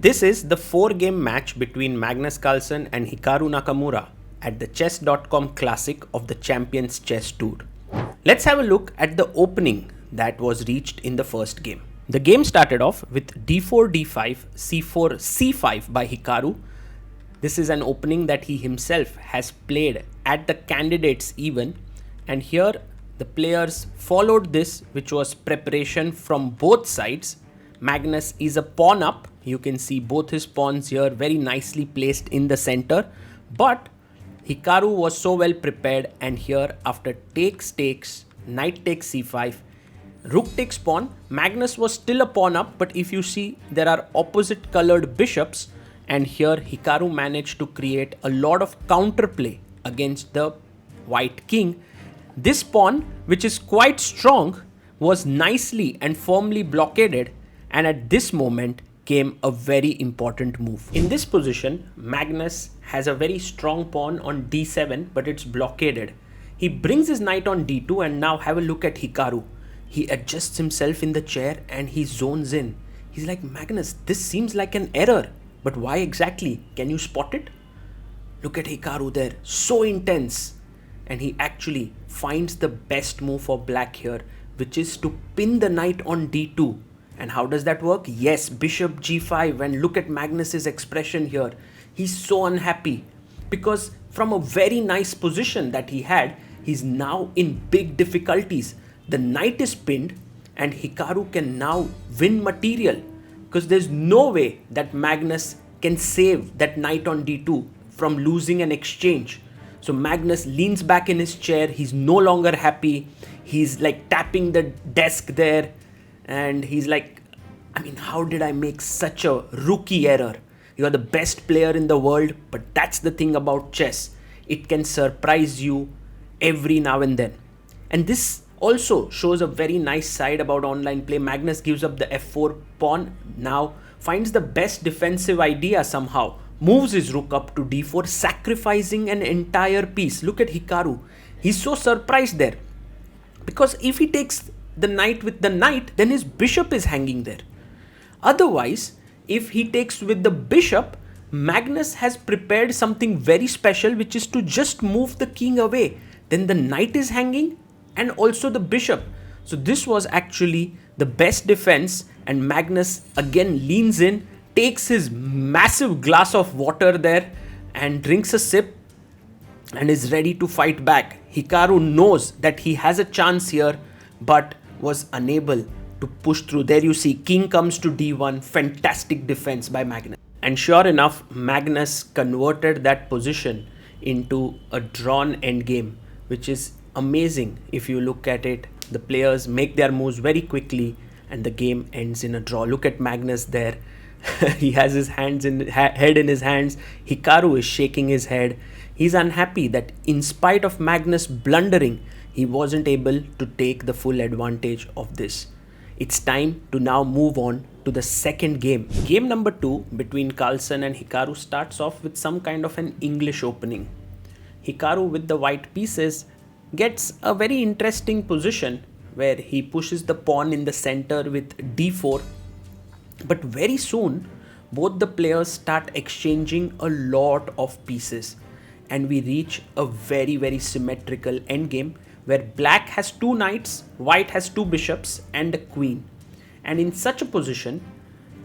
This is the 4-game match between Magnus Carlsen and Hikaru Nakamura at the chess.com Classic of the Champions Chess Tour. Let's have a look at the opening that was reached in the first game. The game started off with d4, d5, c4, c5 by Hikaru. This is an opening that he himself has played at the candidates even, and here the players followed this, which was preparation from both sides. Magnus is a pawn up. You can see both his pawns here very nicely placed in the center, but Hikaru was so well prepared, and here after takes, knight takes c5, rook takes pawn. Magnus was still a pawn up, but if you see, there are opposite colored bishops, and here Hikaru managed to create a lot of counterplay against the white king. This pawn, which is quite strong, was nicely and firmly blockaded, and at this moment came a very important move. In this position, Magnus has a very strong pawn on d7, but it's blockaded. He brings his knight on d2, and now have a look at Hikaru. He adjusts himself in the chair and he zones in. He's like, Magnus, this seems like an error, but why exactly? Can you spot it? Look at Hikaru there, so intense. And he actually finds the best move for black here, which is to pin the knight on d2. And how does that work? Yes, bishop g5, and look at Magnus's expression here. He's so unhappy because from a very nice position that he had, he's now in big difficulties. The knight is pinned and Hikaru can now win material because there's no way that Magnus can save that knight on d2 from losing an exchange. So Magnus leans back in his chair. He's no longer happy. He's like tapping the desk there. And he's like, I mean, how did I make such a rookie error? You're the best player in the world, but that's the thing about chess. It can surprise you every now and then. And this also shows a very nice side about online play. Magnus gives up the f4 pawn, now finds the best defensive idea somehow. Moves his rook up to d4, sacrificing an entire piece. Look at Hikaru. He's so surprised there. Because if he takes the knight with the knight, then his bishop is hanging there. Otherwise, if he takes with the bishop, Magnus has prepared something very special, which is to just move the king away. Then the knight is hanging and also the bishop. So this was actually the best defense, and Magnus again leans in, takes his massive glass of water there and drinks a sip and is ready to fight back. Hikaru knows that he has a chance here, but was unable to push through. There you see, king comes to d1, fantastic defense by Magnus. And sure enough, Magnus converted that position into a drawn endgame, which is amazing. If you look at it, the players make their moves very quickly and the game ends in a draw. Look at Magnus there. He has his head in his hands. Hikaru is shaking his head. He's unhappy that in spite of Magnus blundering, he wasn't able to take the full advantage of this. It's time to now move on to the second game. Game number 2 between Carlsen and Hikaru starts off with some kind of an English opening. Hikaru with the white pieces gets a very interesting position where he pushes the pawn in the center with d4. But very soon, both the players start exchanging a lot of pieces, and we reach a very, very symmetrical endgame where black has 2 knights, white has 2 bishops and a queen. And in such a position,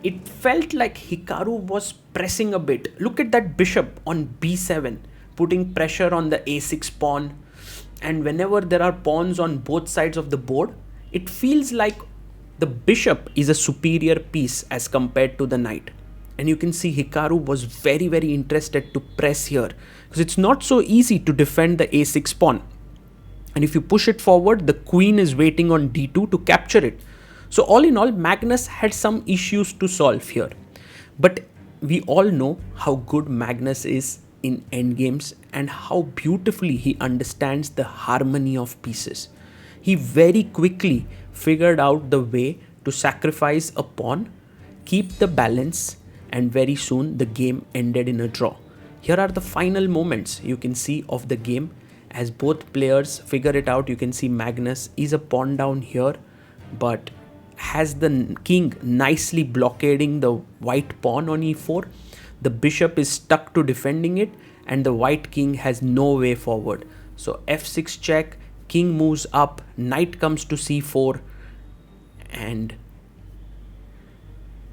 it felt like Hikaru was pressing a bit. Look at that bishop on b7, putting pressure on the a6 pawn. And whenever there are pawns on both sides of the board, it feels like the bishop is a superior piece as compared to the knight. And you can see Hikaru was very, very interested to press here because it's not so easy to defend the a6 pawn. And if you push it forward, the queen is waiting on d2 to capture it. So all in all, Magnus had some issues to solve here. But we all know how good Magnus is in endgames and how beautifully he understands the harmony of pieces. He very quickly figured out the way to sacrifice a pawn, keep the balance, and very soon the game ended in a draw. Here are the final moments you can see of the game. As both players figure it out, you can see Magnus is a pawn down here, but has the king nicely blockading the white pawn on e4. The bishop is stuck to defending it, and the white king has no way forward. So f6 check, king moves up, knight comes to c4, and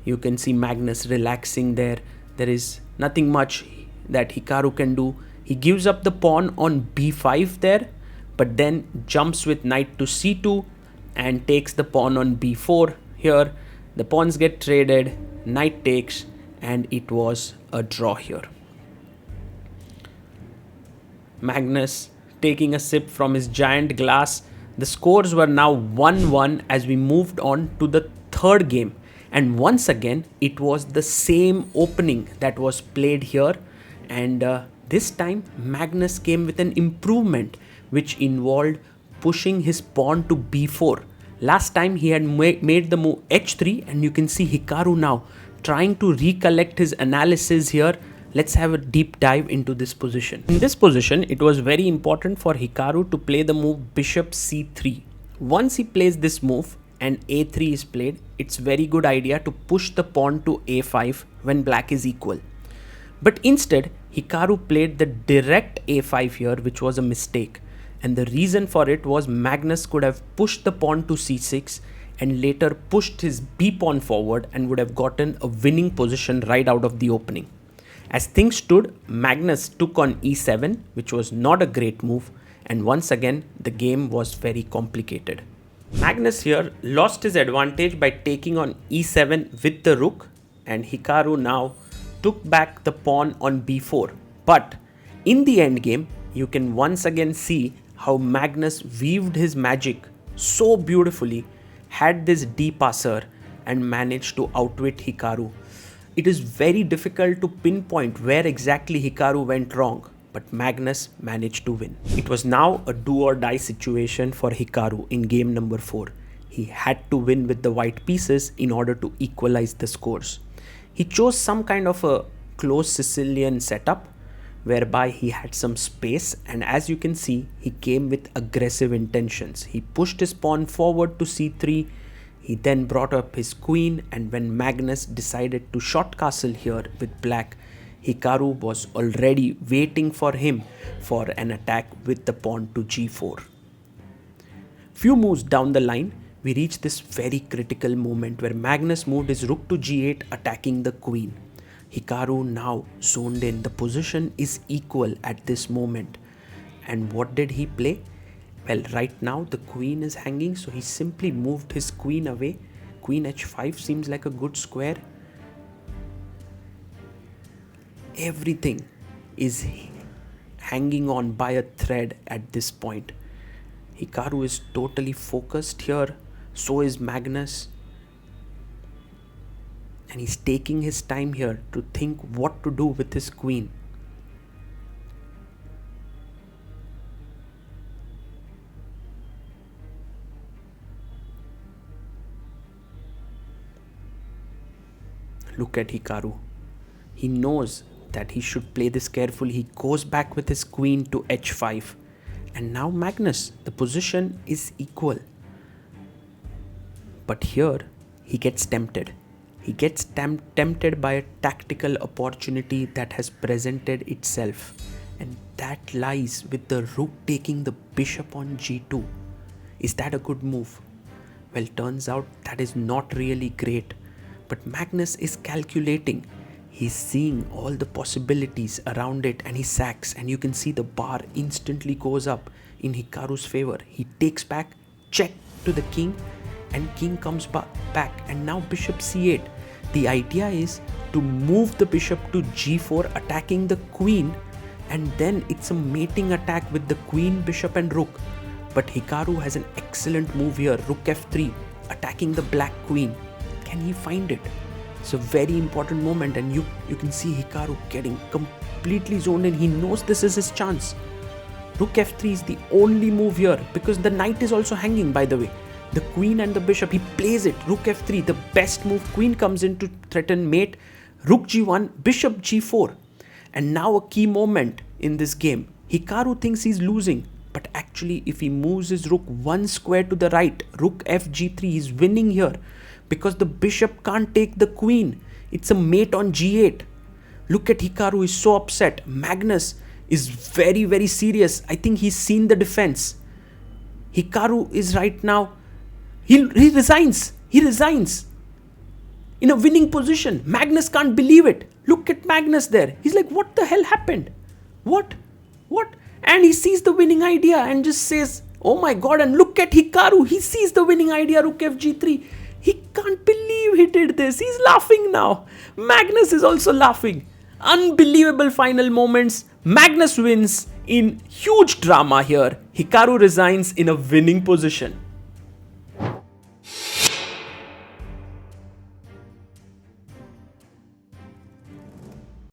you can see Magnus relaxing there. There is nothing much that Hikaru can do. He gives up the pawn on b5 there, but then jumps with knight to c2 and takes the pawn on b4. Here the pawns get traded, knight takes, and it was a draw here. Magnus taking a sip from his giant glass. The scores were now 1-1 as we moved on to the third game, and once again it was the same opening that was played here, and this time Magnus came with an improvement which involved pushing his pawn to b4. Last time he had made the move h3, and you can see Hikaru now trying to recollect his analysis here. Let's have a deep dive into this position. In this position, it was very important for Hikaru to play the move bishop c3. Once he plays this move and a3 is played, it's very good idea to push the pawn to a5 when black is equal. But instead, Hikaru played the direct a5 here, which was a mistake. And the reason for it was Magnus could have pushed the pawn to c6 and later pushed his b pawn forward and would have gotten a winning position right out of the opening. As things stood, Magnus took on e7, which was not a great move, and once again the game was very complicated. Magnus here lost his advantage by taking on e7 with the rook, and Hikaru now took back the pawn on b4. But in the endgame, you can once again see how Magnus weaved his magic so beautifully, had this d-passer, and managed to outwit Hikaru. It is very difficult to pinpoint where exactly Hikaru went wrong, but Magnus managed to win. It was now a do or die situation for Hikaru in game number 4. He had to win with the white pieces in order to equalize the scores. He chose some kind of a close Sicilian setup whereby he had some space, and as you can see, he came with aggressive intentions. He pushed his pawn forward to c3. He then brought up his queen, and when Magnus decided to short castle here with black, Hikaru was already waiting for him for an attack with the pawn to g4. Few moves down the line, we reached this very critical moment where Magnus moved his rook to g8, attacking the queen. Hikaru now zoned in. The position is equal at this moment. And what did he play? Well, right now the queen is hanging, so he simply moved his queen away. Queen h5 seems like a good square. Everything is hanging on by a thread at this point. Hikaru is totally focused here. So is Magnus. And he's taking his time here to think what to do with his queen. Look at Hikaru. He knows that he should play this carefully. He goes back with his queen to h5. And now Magnus, the position is equal. But here, he gets tempted. He gets tempted by a tactical opportunity that has presented itself, and that lies with the rook taking the bishop on g2. Is that a good move? Well, turns out that is not really great, but Magnus is calculating. He's seeing all the possibilities around it, and he sacks, and you can see the bar instantly goes up in Hikaru's favor. He takes back, check to the king, and king comes back, and now bishop c8. The idea is to move the bishop to g4, attacking the queen, and then it's a mating attack with the queen, bishop and rook. But Hikaru has an excellent move here, rook f3, attacking the black queen. Can he find it? It's a very important moment, and you can see Hikaru getting completely zoned in. He knows this is his chance. Rook f3 is the only move here, because the knight is also hanging, by the way. The queen and the bishop, he plays it. Rook f3, the best move. Queen comes in to threaten mate. Rook g1, bishop g4. And now a key moment in this game. Hikaru thinks he's losing, but But actually, if he moves his rook one square to the right, rook fg3, he's winning here because the bishop can't take the queen. It's a mate on g8. Look at Hikaru, he's so upset. Magnus is very, very serious. I think he's seen the defense. Hikaru is right now, he resigns. He resigns in a winning position. Magnus can't believe it. Look at Magnus there. He's like, what the hell happened? What? And he sees the winning idea and just says, oh my god. And look at Hikaru. He sees the winning idea, rook fg3. He can't believe he did this. He's laughing now. Magnus is also laughing. Unbelievable final moments. Magnus wins in huge drama here. Hikaru resigns in a winning position.